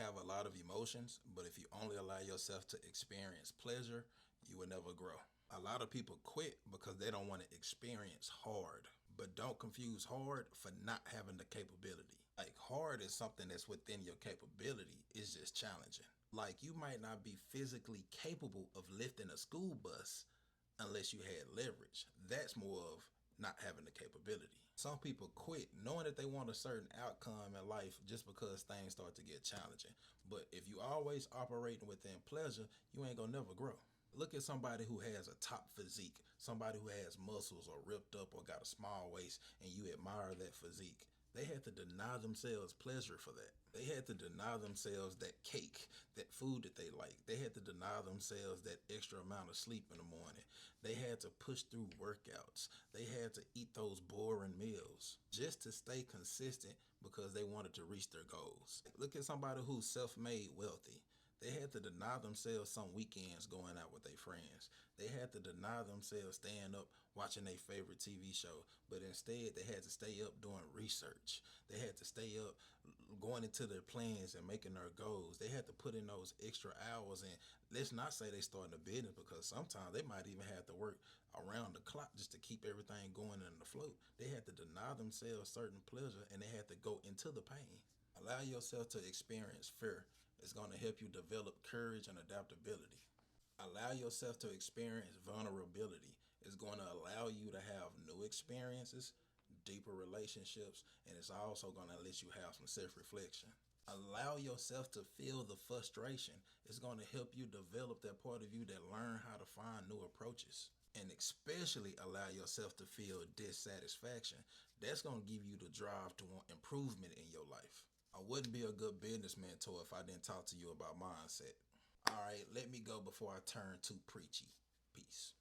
have a lot of emotions, but if you only allow yourself to experience pleasure, you will never grow. A lot of people quit because they don't want to experience hard, but don't confuse hard for not having the capability. Like, hard is something that's within your capability, it's just challenging. Like, you might not be physically capable of lifting a school bus unless you had leverage. That's more of not having the capability. Some people quit knowing that they want a certain outcome in life just because things start to get challenging. But if you always operating within pleasure, you ain't gonna never grow. Look at somebody who has a top physique, somebody who has muscles or ripped up or got a small waist, and you admire that physique. They had to deny themselves pleasure for that. They had to deny themselves that cake, that food that they like. They had to deny themselves that extra amount of sleep in the morning. They had to push through workouts. They had to eat those boring meals just to stay consistent because they wanted to reach their goals. Look at somebody who's self-made wealthy. They had to deny themselves some weekends going out with their friends. They had to deny themselves staying up watching their favorite TV show, but instead they had to stay up doing research. They had to stay up going into their plans and making their goals. They had to put in those extra hours, and let's not say they starting a business because sometimes they might even have to work around the clock just to keep everything going in the float. They had to deny themselves certain pleasure and they had to go into the pain. Allow yourself to experience fear. It's going to help you develop courage and adaptability. Allow yourself to experience vulnerability. It's going to allow you to have new experiences, deeper relationships, and it's also going to let you have some self-reflection. Allow yourself to feel the frustration. It's going to help you develop that part of you that learn how to find new approaches. And especially allow yourself to feel dissatisfaction. That's going to give you the drive to want improvement in your life. I wouldn't be a good business mentor if I didn't talk to you about mindset. All right, let me go before I turn too preachy. Peace.